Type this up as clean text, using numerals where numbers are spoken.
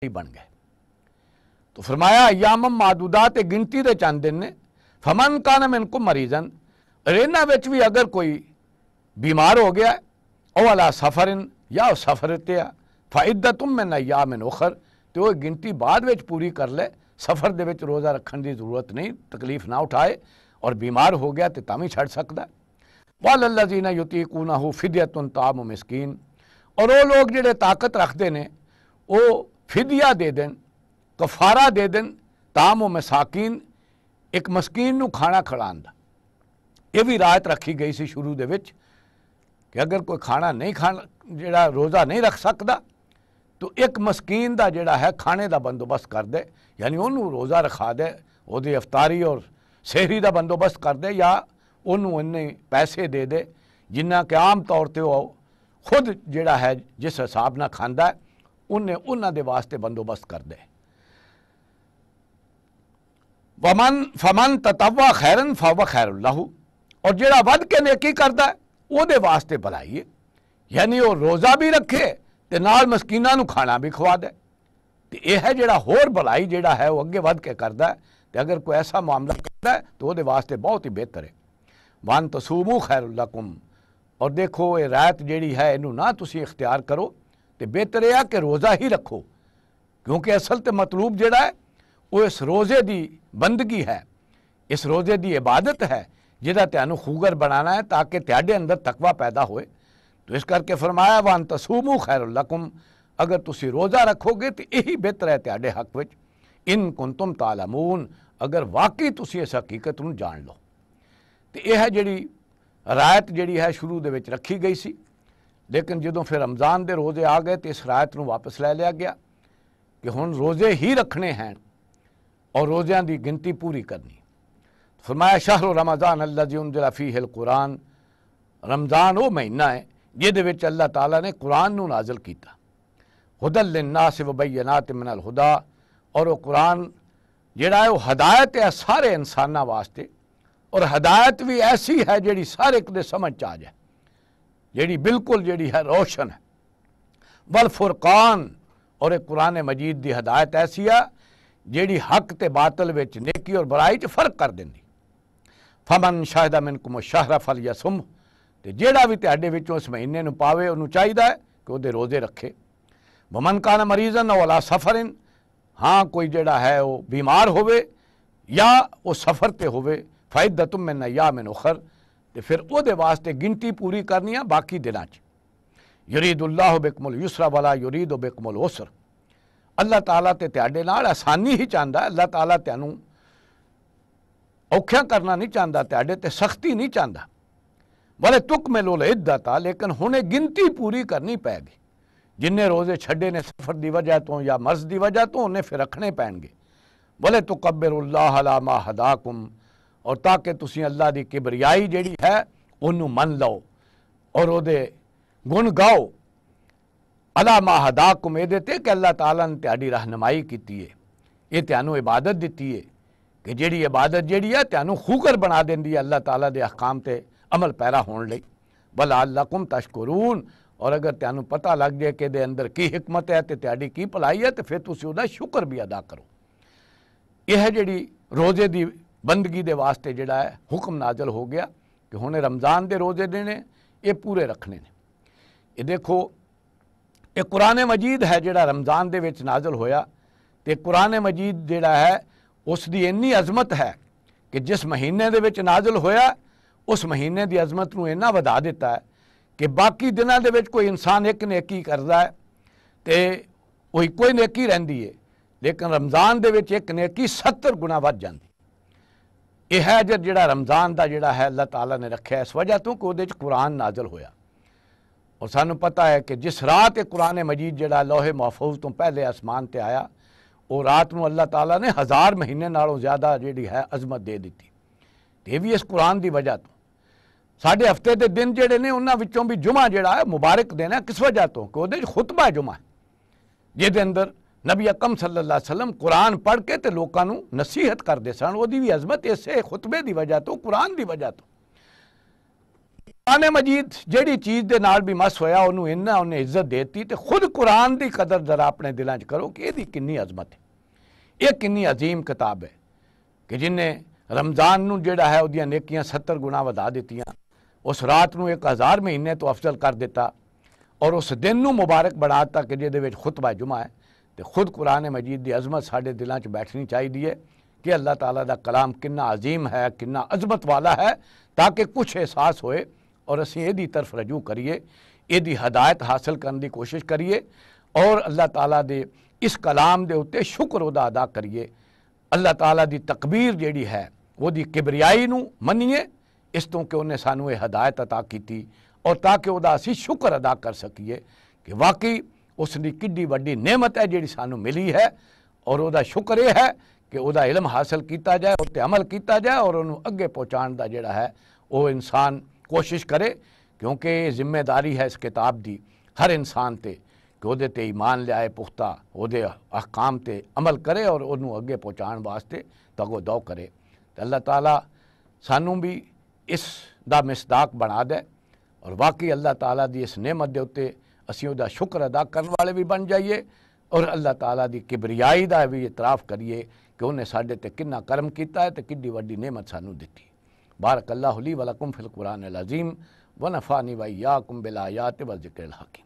بن گئے۔ تو فرمایا ایام معدودات گنتی دے چند دن نے، فمن کان منکم مریضن، انہاں وچ بھی اگر کوئی بیمار ہو گیا او علی سفرن یا سفر تے فعدۃ من ایام اخر، تو وہ گنتی بعد وچ پوری کر لے، سفر دے وچ روزہ رکھن دی ضرورت نہیں، تکلیف نہ اٹھائے، اور بیمار ہو گیا تے تاں وی چھڑ سکدا ہے۔ وَالَّذِينَ يُطِيقُونَهُ فِدْيَةٌ طَعَامُ مِسْكِين، اور وہ لوگ جڑے طاقت رکھتے نے وہ فدیہ دے دین، کفارہ دے دین، طعام و مساکین، ایک مسکین نو کھانا کھڑان دا۔ یہ بھی رعایت رکھی گئی سی شروع دے وچ کہ اگر کوئی کھانا نہیں کھانا جڑا روزہ نہیں رکھ سکدا تو ایک مسکین دا جڑا ہے کھانے دا بندوبست کر دے، یعنی انہوں روزہ رکھا دے، وہ دی افطاری اور سحری دا بندوبست کر دے، یا انہوں انہیں پیسے دے دے جنہ کہ عام طور تے وہ خود جڑا ہے جس حساب نہ کھاندا ہے انہاں دے واسطے بندوبست کر دے۔ فمن تطوع خیرن فہو خیر لہ، اور جڑا ود کے نیکی کردا ہے وہ دے واسطے بھلائی ہے، یعنی وہ روزہ بھی رکھے تے نال مسکیناں نو کھانا بھی کھوا دے، تے یہ ہے جڑا ہور بھلائی جڑا ہے وہ اگے ود کے کردا ہے، تے اگر کوئی ایسا معاملہ کردا ہے تو وہ دے واسطے بہت ہی بہتر ہے۔ وان تصوموا خیر لکم، اور دیکھو یہ رعایت جیڑی ہے انہوں نہ تسی اختیار کرو تے بہتر ہے کہ روزہ ہی رکھو، کیونکہ اصل تے مطلوب جڑا ہے وہ اس روزے دی بندگی ہے، اس روزے دی عبادت ہے جہاں تینوں خوگر بنانا ہے تاکہ تیاڈے اندر تقوی پیدا ہوئے۔ تو اس کر کے فرمایا وان تصوموا خیر لکم، اگر تسی روزہ رکھو گے تو یہی بہتر ہے تیاڈے حق وچ، ان کنتم تعلمون، اگر واقعی تسی اس حقیقت نو جان لو۔ تو یہ ہے جڑی رعایت جڑی ہے شروع دے وچ رکھی گئی سی، لیکن جدوں پھر رمضان دے روزے آ گئے تو اس رعایت نو واپس لے لیا گیا کہ ہن روزے ہی رکھنے ہیں اور روزیاں دی گنتی پوری کرنی۔ فرمایا شہر رمضان الذی انزل فیہ القرآن، رمضان وہ مہینہ ہے جہدے وچ اللہ تعالیٰ نے قرآن نو نازل کیتا، ہدی للناس وبینات من الہدا، اور وہ قرآن جڑا ہے وہ ہدایت ہے سارے انساناں واسطے، اور ہدایت بھی ایسی ہے جڑی سارے دے سمجھ آ جائے، جڑی بالکل جڑی ہے روشن ہے۔ والفرقان، اور ایک قرآن مجید دی ہدایت ایسی ہے جیڑی حق تے باطل وچ نیکی اور برائی چ فرق کر دیندی۔ فمن شاہد منکم الشہر فلیصم، تے جیڑا بھی تہاڈے وچوں اس مہینے نو پاوے انہوں چاہیدا ہے کہ وہ دے روزے رکھے۔ ومن کان مریضن او علی سفرن، ہاں کوئی جیڑا ہے وہ بیمار ہوئے یا وہ سفر تے ہوئے، فعدۃ من ایام اخر، تے پھر او دے واسطے گنتی پوری کرنی ہے باقی دناں چ۔ یرید اللہ بکم اليسر ولا یرید بکم العسر، اللہ تعالیٰ تے تیاڈے نال آسانی ہی چاہندا ہے، اللہ تعالیٰ تینوں اوکھیاں کرنا نہیں چاہندا، تیاڈے تے سختی نہیں چاہندا۔ بلے تکملوا العدۃ، لیکن ہنے گنتی پوری کرنی پے گی، جن نے روزے چھڈے نے سفر دی وجہ تو یا مرض دی وجہ تو انہیں پھر رکھنے پین گے۔ بلے تکبروا اللہ علی ما ہداکم، اور تاکہ تسی اللہ دی کبریائی جیڑی ہے انہوں من لو اور او دے گن گاؤ، علی ما ہداکم، اے دیتے کہ اللہ تعالیٰ نے تیاڈی رہنمائی کیتی ہے، یہ تینوں عبادت دیتی ہے کہ جیڑی عبادت جیڑی ہے تینوں خوگر بنا دیندی ہے اللہ تعالیٰ دے احکام تے عمل پیرا ہون لئی۔ وَلَعَلَّكُمْ تَشْكُرُونَ، اور اگر تینوں پتہ لگ جائے کہ دے اندر کی حکمت ہے تے تیاڈی کی بھلائی ہے تو پھر تسی اُدا شکر بھی ادا کرو۔ یہ ہے جیڑی روزے دی بندگی دے واسطے جڑا ہے حکم نازل ہو گیا کہ ہن رمضان دے روزے دینے یہ پورے رکھنے نے۔ یہ دیکھو یہ قرآن مجید ہے جڑا رمضان دے وچ نازل ہویا، تے قرآن مجید جڑا ہے اس دی انی عظمت ہے کہ جس مہینے دے وچ نازل ہویا اس مہینے دی عظمت نو اینا ودا دیتا ہے کہ باقی دنوں دے وچ کوئی انسان ایک نیکی کردا ہے تے وہی کوئی نیکی رہندی ہے، لیکن رمضان دے وچ ایک نیکی 70 گنا ود جاندی۔ یہ ہے جڑا رمضان دا جڑا ہے اللہ تعالیٰ نے رکھا ہے اس وجہ تو کہ وہ قرآن نازل ہویا، اور سانو پتہ ہے کہ جس رات قرآن مجید جڑا لوح محفوظ تو پہلے آسمان تے آیا، وہ رات نو اللہ تعالیٰ نے 1000 مہینے نالوں زیادہ جیڑی ہے عظمت دے دیتی، یہ بھی اس قرآن دی وجہ تو۔ ساڈے ہفتے دے دن جڑے نے انہاں وچوں بھی جمعہ جڑا ہے مبارک دن ہے، کس وجہ تو کہ وہ خطبہ جمعہ ہے جے دے اندر نبی اکرم صلی اللہ علیہ وسلم قرآن پڑھ کے تے لوکاں نو نصیحت کردے سن، وہ دی بھی عظمت اسے خطبے دی وجہ تو، قرآن دی وجہ تو۔ قرآن مجید جیڑی چیز دے نال بھی مس ہویا انہیں عزت دیتی تے خود قرآن دی قدر ذرا اپنے دلان چ کرو کہ یہ کنی عظمت ہے، یہ کنی عظیم کتاب ہے کہ جن نے رمضان نو جیڑا ہے وہ نیکیاں 70 گنا ودا دیتیاں، اس رات نو 1000 مہینے تو افضل کر دیتا، اور اس دن نو مبارک بناتا کہ جے دے وچ خطبہ جمعہ ہے۔ تے خود قرآن مجید دی عظمت ساڈے دلاں چ بیٹھنی چاہیے کہ اللہ تعالیٰ دا کلام کنا عظیم ہے، کنا عظمت والا ہے، تاکہ کچھ احساس ہوئے اور اسی یہ دی طرف رجوع کریے، یہ دی ہدایت حاصل کرنے دی کوشش کریے، اور اللہ تعالیٰ دے اس کلام دے اتے شکر ادا ادا کریے۔ اللہ تعالیٰ دی تکبیر جیڑی ہے وہ دی کبریائی نو منیے، اس تو کہ انہیں سانو یہ ہدایت عطا کیتی، اور تاکہ وہ اسی شکر ادا کر سکیے کہ واقعی اس دی کڈی وڈی نعمت ہے جیڑی سانو ملی ہے، اور وہ شکر یہ ہے کہ وہ علم حاصل کیتا جائے، اس تے عمل کیتا جائے، اور انہوں اگے پہنچان دا جیڑا ہے وہ انسان کوشش کرے، کیونکہ یہ ذمہ داری ہے اس کتاب دی ہر انسان تے کہ وہ تے ایمان لے آئے، پختہ وہ احکام تے عمل کرے، اور انہوں اگے پہنچان واسطے تگو دو کرے۔ تو اللہ تعالیٰ سانوں بھی اس دا مصداق بنا دے، اور واقعی اللہ تعالیٰ دی اس نعمت دے اتے اسی دا شکر ادا کرنے والے بھی بن جائیے، اور اللہ تعالیٰ دی کبریائی دا بھی اعتراف کریے کہ انہیں ساڈے تے کنا کرم کیتا ہے تے کڈی وڈی نعمت سانوں دتی۔ بارک اللہ لی ولکم فی القرآن العظیم ونفعنی وإیاکم بالآیات والذکر الحکیم۔